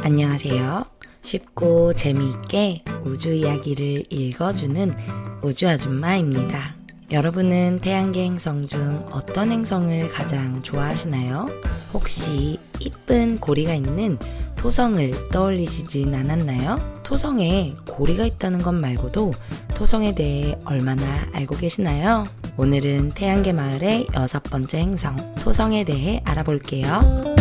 안녕하세요. 쉽고 재미있게 우주 이야기를 읽어주는 우주아줌마입니다. 여러분은 태양계 행성 중 어떤 행성을 가장 좋아하시나요? 혹시 이쁜 고리가 있는 토성을 떠올리시진 않았나요? 토성에 고리가 있다는 것 말고도 토성에 대해 얼마나 알고 계시나요? 오늘은 태양계 마을의 6번째 행성 토성에 대해 알아볼게요.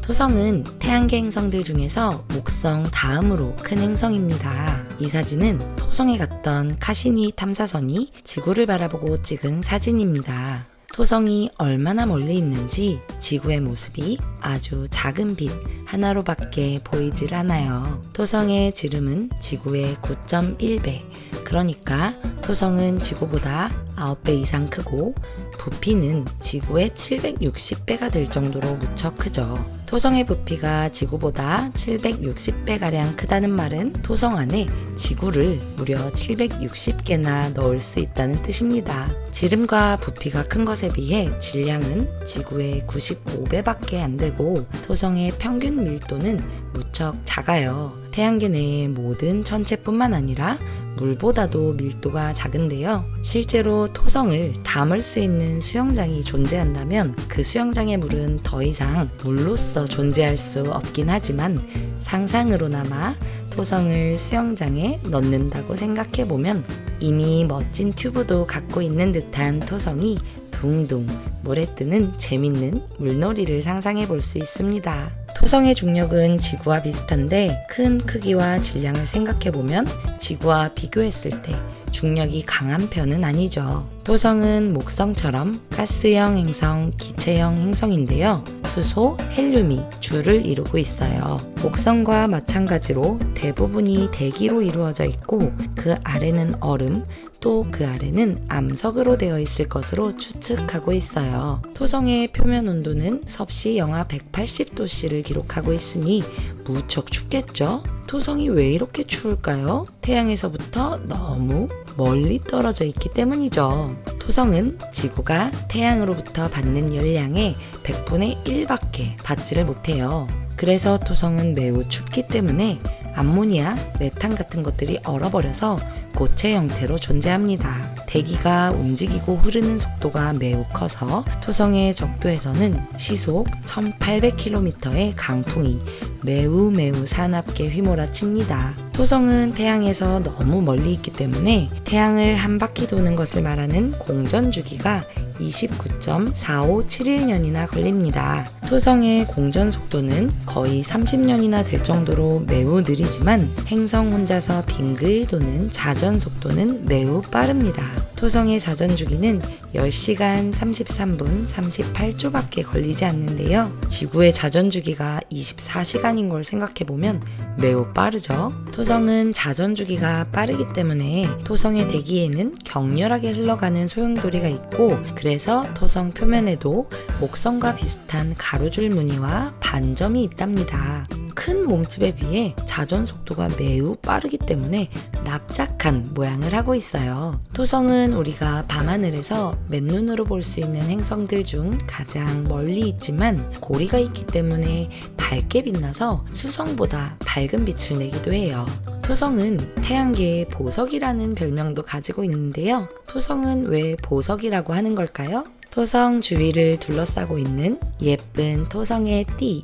토성은 태양계 행성들 중에서 목성 다음으로 큰 행성입니다. 이 사진은 토성에 갔던 카시니 탐사선이 지구를 바라보고 찍은 사진입니다. 토성이 얼마나 멀리 있는지 지구의 모습이 아주 작은 빛 하나로밖에 보이질 않아요. 토성의 지름은 지구의 9.1배, 그러니까 토성은 지구보다 9배 이상 크고 부피는 지구의 760배가 될 정도로 무척 크죠. 토성의 부피가 지구보다 760배가량 크다는 말은 토성 안에 지구를 무려 760개나 넣을 수 있다는 뜻입니다. 지름과 부피가 큰 것에 비해 질량은 지구의 95배밖에 안 되고 토성의 평균 밀도는 무척 작아요. 태양계 내의 모든 천체뿐만 아니라 물보다도 밀도가 작은데요. 실제로 토성을 담을 수 있는 수영장이 존재한다면 그 수영장의 물은 더 이상 물로서 존재할 수 없긴 하지만 상상으로나마 토성을 수영장에 넣는다고 생각해보면 이미 멋진 튜브도 갖고 있는 듯한 토성이 둥둥 물에 뜨는 재밌는 물놀이를 상상해 볼 수 있습니다. 토성의 중력은 지구와 비슷한데 큰 크기와 질량을 생각해보면 지구와 비교했을 때 중력이 강한 편은 아니죠. 토성은 목성처럼 가스형 행성, 기체형 행성인데요. 수소, 헬륨이 주를 이루고 있어요. 목성과 마찬가지로 대부분이 대기로 이루어져 있고 그 아래는 얼음, 또 그 아래는 암석으로 되어 있을 것으로 추측하고 있어요. 토성의 표면 온도는 섭씨 영하 180도씨를 기록하고 있으니 무척 춥겠죠? 토성이 왜 이렇게 추울까요? 태양에서부터 너무 멀리 떨어져 있기 때문이죠. 토성은 지구가 태양으로부터 받는 열량의 100분의 1밖에 받지를 못해요. 그래서 토성은 매우 춥기 때문에 암모니아, 메탄 같은 것들이 얼어버려서 고체 형태로 존재합니다. 대기가 움직이고 흐르는 속도가 매우 커서 토성의 적도에서는 시속 1800km의 강풍이 매우 사납게 휘몰아칩니다. 토성은 태양에서 너무 멀리 있기 때문에 태양을 한 바퀴 도는 것을 말하는 공전 주기가 29.4571년이나 걸립니다. 토성의 공전 속도는 거의 30년이나 될 정도로 매우 느리지만 행성 혼자서 빙글 도는 자전 속도는 매우 빠릅니다. 토성의 자전 주기는 10시간 33분 38초밖에 걸리지 않는데요. 지구의 자전 주기가 24시간인 걸 생각해보면 매우 빠르죠. 토성은 자전 주기가 빠르기 때문에 토성의 대기에는 격렬하게 흘러가는 소용돌이가 있고 그래서 토성 표면에도 목성과 비슷한 가로줄 무늬와 반점이 있답니다. 큰 몸집에 비해 자전 속도가 매우 빠르기 때문에 납작한 모양을 하고 있어요. 토성은 우리가 밤하늘에서 맨눈으로 볼 수 있는 행성들 중 가장 멀리 있지만 고리가 있기 때문에 밝게 빛나서 수성보다 밝은 빛을 내기도 해요. 토성은 태양계의 보석이라는 별명도 가지고 있는데요. 토성은 왜 보석이라고 하는 걸까요? 토성 주위를 둘러싸고 있는 예쁜 토성의 띠,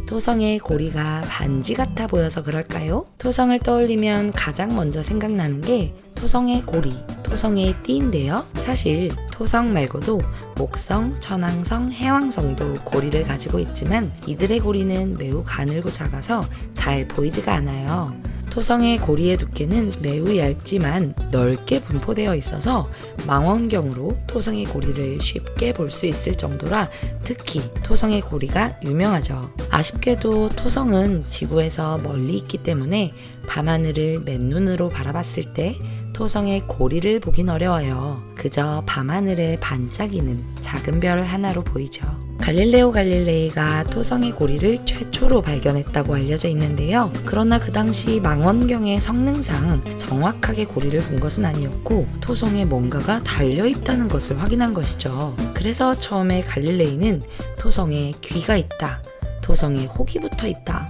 토성의 고리가 반지 같아 보여서 그럴까요? 토성을 떠올리면 가장 먼저 생각나는 게 토성의 고리, 토성의 띠인데요. 사실 토성 말고도 목성, 천왕성, 해왕성도 고리를 가지고 있지만 이들의 고리는 매우 가늘고 작아서 잘 보이지가 않아요. 토성의 고리의 두께는 매우 얇지만 넓게 분포되어 있어서 망원경으로 토성의 고리를 쉽게 볼 수 있을 정도라 특히 토성의 고리가 유명하죠. 아쉽게도 토성은 지구에서 멀리 있기 때문에 밤하늘을 맨눈으로 바라봤을 때 토성의 고리를 보긴 어려워요. 그저 밤하늘에 반짝이는 작은 별 하나로 보이죠. 갈릴레오 갈릴레이가 토성의 고리를 최초로 발견했다고 알려져 있는데요. 그러나 그 당시 망원경의 성능상 정확하게 고리를 본 것은 아니었고 토성에 뭔가가 달려있다는 것을 확인한 것이죠. 그래서 처음에 갈릴레이는 토성에 귀가 있다, 토성에 혹이 붙어 있다,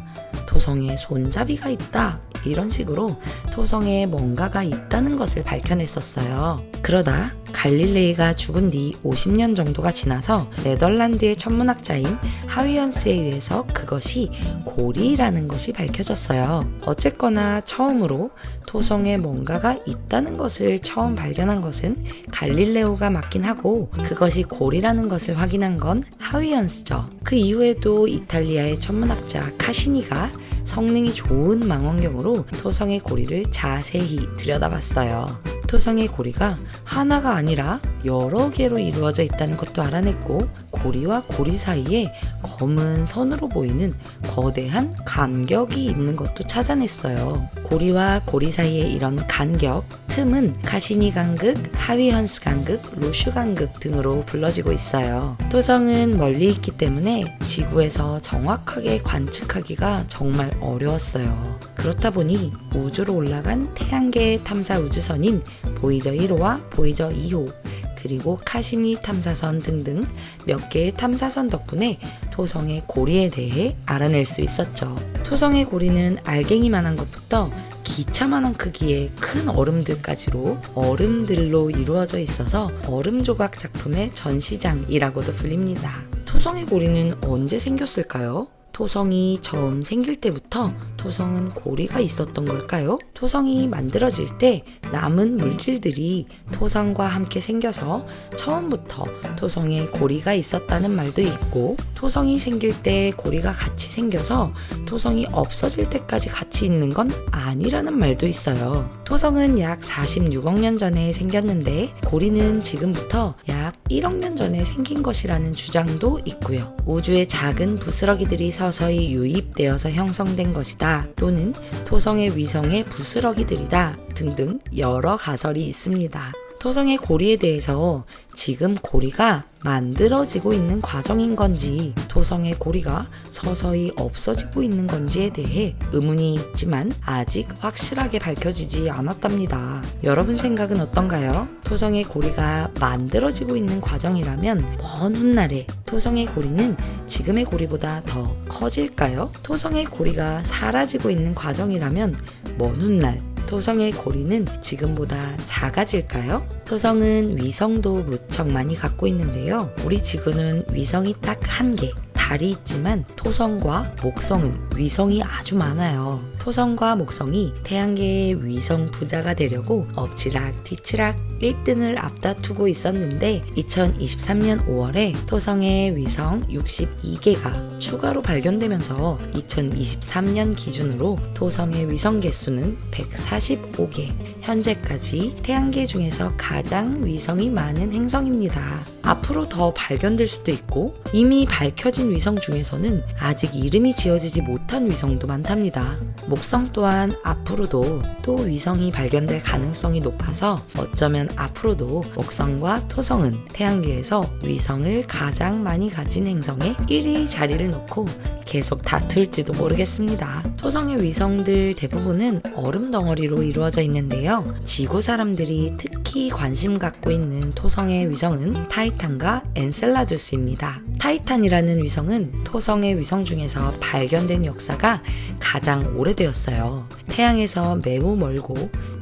토성에 손잡이가 있다. 이런 식으로 토성에 뭔가가 있다는 것을 밝혀냈었어요. 그러다 갈릴레이가 죽은 뒤 50년 정도가 지나서 네덜란드의 천문학자인 하위언스에 의해서 그것이 고리라는 것이 밝혀졌어요. 어쨌거나 처음으로 토성에 뭔가가 있다는 것을 처음 발견한 것은 갈릴레오가 맞긴 하고 그것이 고리라는 것을 확인한 건 하위언스죠. 그 이후에도 이탈리아의 천문학자 카시니가 성능이 좋은 망원경으로 토성의 고리를 자세히 들여다봤어요. 토성의 고리가 하나가 아니라 여러 개로 이루어져 있다는 것도 알아냈고 고리와 고리 사이에 검은 선으로 보이는 거대한 간격이 있는 것도 찾아냈어요. 고리와 고리 사이에 이런 간격, 틈은 카시니 간극, 하위헌스 간극, 로슈 간극 등으로 불러지고 있어요. 토성은 멀리 있기 때문에 지구에서 정확하게 관측하기가 정말 어려웠어요. 그렇다 보니 우주로 올라간 태양계 탐사 우주선인 보이저 1호와 보이저 2호 그리고 카시니 탐사선 등등 몇 개의 탐사선 덕분에 토성의 고리에 대해 알아낼 수 있었죠. 토성의 고리는 알갱이만한 것부터 기차만한 크기의 큰 얼음들까지로 얼음들로 이루어져 있어서 얼음 조각 작품의 전시장이라고도 불립니다. 토성의 고리는 언제 생겼을까요? 토성이 처음 생길 때부터 토성은 고리가 있었던 걸까요? 토성이 만들어질 때 남은 물질들이 토성과 함께 생겨서 처음부터 토성에 고리가 있었다는 말도 있고 토성이 생길 때 고리가 같이 생겨서 토성이 없어질 때까지 같이 있는 건 아니라는 말도 있어요. 토성은 약 46억 년 전에 생겼는데 고리는 지금부터 약 1억 년 전에 생긴 것이라는 주장도 있고요. 우주의 작은 부스러기들이 서서히 유입되어서 형성된 것이다. 또는 토성의 위성의 부스러기들이다. 등등 여러 가설이 있습니다. 토성의 고리에 대해서 지금 고리가 만들어지고 있는 과정인 건지 토성의 고리가 서서히 없어지고 있는 건지에 대해 의문이 있지만 아직 확실하게 밝혀지지 않았답니다. 여러분 생각은 어떤가요? 토성의 고리가 만들어지고 있는 과정이라면 먼 훗날에 토성의 고리는 지금의 고리보다 더 커질까요? 토성의 고리가 사라지고 있는 과정이라면 먼 훗날 토성의 고리는 지금보다 작아질까요? 토성은 위성도 무척 많이 갖고 있는데요. 우리 지구는 위성이 딱 한 개, 달이 있지만 토성과 목성은 위성이 아주 많아요. 토성과 목성이 태양계의 위성 부자가 되려고 엎치락 뒤치락 1등을 앞다투고 있었는데 2023년 5월에 토성의 위성 62개가 추가로 발견되면서 2023년 기준으로 토성의 위성 개수는 145개, 현재까지 태양계 중에서 가장 위성이 많은 행성입니다. 앞으로 더 발견될 수도 있고 이미 밝혀진 위성 중에서는 아직 이름이 지어지지 못한 위성도 많답니다. 목성 또한 앞으로도 또 위성이 발견될 가능성이 높아서 어쩌면 앞으로도 목성과 토성은 태양계에서 위성을 가장 많이 가진 행성에 1위 자리를 놓고 계속 다툴지도 모르겠습니다. 토성의 위성들 대부분은 얼음 덩어리로 이루어져 있는데요. 지구 사람들이 특히 관심 갖고 있는 토성의 위성은 타이탄과 엔셀라두스입니다. 타이탄이라는 위성은 토성의 위성 중에서 발견된 역사가 가장 오래되었어요. 태양에서 매우 멀고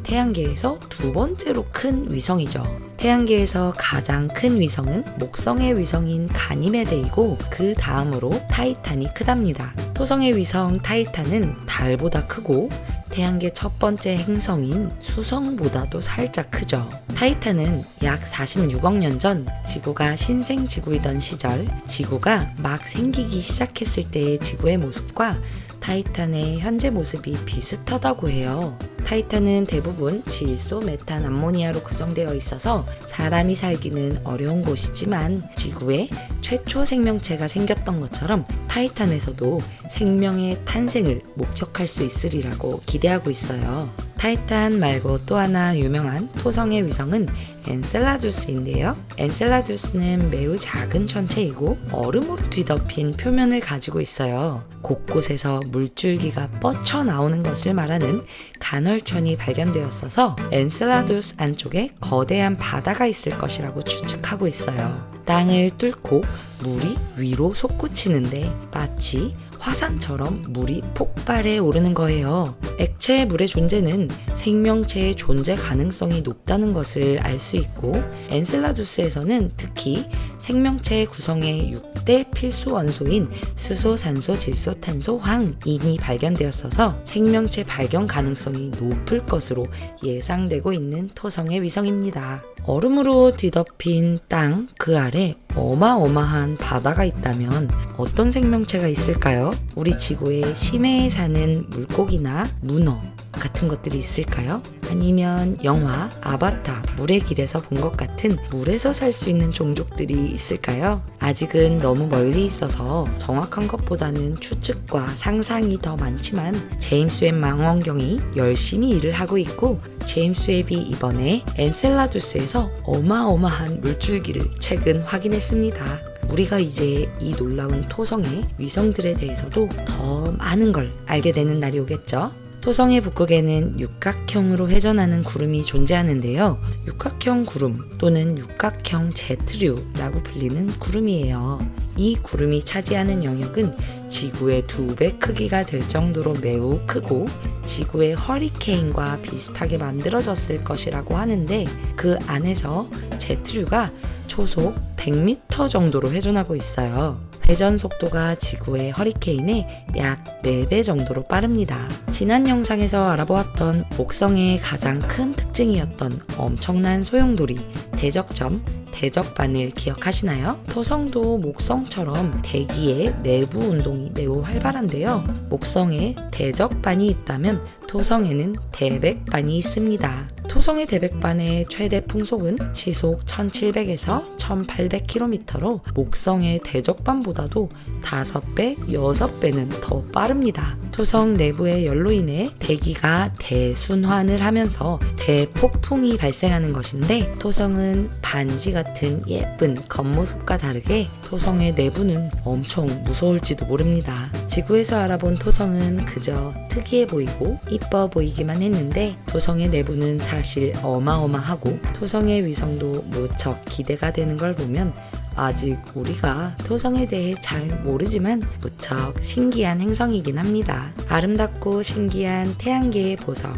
태양계에서 두 번째로 큰 위성이죠. 태양계에서 가장 큰 위성은 목성의 위성인 가니메데이고 그 다음으로 타이탄이 크답니다. 토성의 위성 타이탄은 달보다 크고 태양계 첫 번째 행성인 수성보다도 살짝 크죠. 타이탄은 약 46억 년 전 지구가 신생지구이던 시절 지구가 막 생기기 시작했을 때의 지구의 모습과 타이탄의 현재 모습이 비슷하다고 해요. 타이탄은 대부분 질소, 메탄, 암모니아로 구성되어 있어서 사람이 살기는 어려운 곳이지만 지구에 최초 생명체가 생겼던 것처럼 타이탄에서도 생명의 탄생을 목격할 수 있으리라고 기대하고 있어요. 타이탄 말고 또 하나 유명한 토성의 위성은 엔셀라두스인데요. 엔셀라두스는 매우 작은 천체이고 얼음으로 뒤덮인 표면을 가지고 있어요. 곳곳에서 물줄기가 뻗쳐나오는 것을 말하는 간헐천이 발견되었어서 엔셀라두스 안쪽에 거대한 바다가 있을 것이라고 추측하고 있어요. 땅을 뚫고 물이 위로 솟구치는데 마치 화산처럼 물이 폭발해 오르는 거예요. 액체의 물의 존재는 생명체의 존재 가능성이 높다는 것을 알 수 있고, 엔셀라두스에서는 특히 생명체의 구성의 6대 필수 원소인 수소, 산소, 질소, 탄소, 황인이 발견되었어서 생명체 발견 가능성이 높을 것으로 예상되고 있는 토성의 위성입니다. 얼음으로 뒤덮인 땅 그 아래 어마어마한 바다가 있다면 어떤 생명체가 있을까요? 우리 지구의 심해에 사는 물고기나 문어 같은 것들이 있을까요? 아니면 영화 아바타 물의 길에서 본 것 같은 물에서 살 수 있는 종족들이 있을까요? 아직은 너무 멀리 있어서 정확한 것보다는 추측과 상상이 더 많지만 제임스 웹 망원경이 열심히 일을 하고 있고, 제임스 웹이 이번에 엔셀라두스에서 어마어마한 물줄기를 최근 확인했습니다. 우리가 이제 이 놀라운 토성의 위성들에 대해서도 더 많은 걸 알게 되는 날이 오겠죠? 토성의 북극에는 육각형으로 회전하는 구름이 존재하는데요. 육각형 구름 또는 육각형 제트류라고 불리는 구름이에요. 이 구름이 차지하는 영역은 지구의 2배 크기가 될 정도로 매우 크고 지구의 허리케인과 비슷하게 만들어졌을 것이라고 하는데, 그 안에서 제트류가 초속 100m 정도로 회전하고 있어요. 회전 속도가 지구의 허리케인의 약 4배 정도로 빠릅니다. 지난 영상에서 알아보았던 목성의 가장 큰 특징이었던 엄청난 소용돌이, 대적점, 대적반을 기억하시나요? 토성도 목성처럼 대기의 내부 운동이 매우 활발한데요. 목성에 대적반이 있다면 토성에는 대백반이 있습니다. 토성의 대백반의 최대 풍속은 시속 1700에서 1800km로 목성의 대적반보다도 5배, 6배는 더 빠릅니다. 토성 내부의 열로 인해 대기가 대순환을 하면서 대폭풍이 발생하는 것인데, 토성은 반지 같은 예쁜 겉모습과 다르게 토성의 내부는 엄청 무서울지도 모릅니다. 지구에서 알아본 토성은 그저 특이해 보이고 이뻐 보이기만 했는데, 토성의 내부는 사실 어마어마하고 토성의 위성도 무척 기대가 되는 걸 보면 아직 우리가 토성에 대해 잘 모르지만 무척 신기한 행성이긴 합니다. 아름답고 신기한 태양계의 보석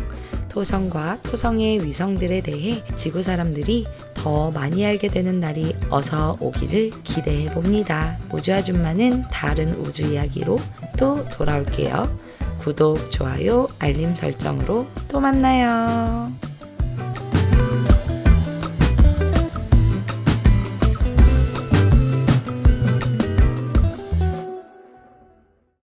토성과 토성의 위성들에 대해 지구 사람들이 더 많이 알게 되는 날이 어서 오기를 기대해 봅니다. 우주 아줌마는 다른 우주 이야기로 또 돌아올게요. 구독, 좋아요, 알림 설정으로 또 만나요.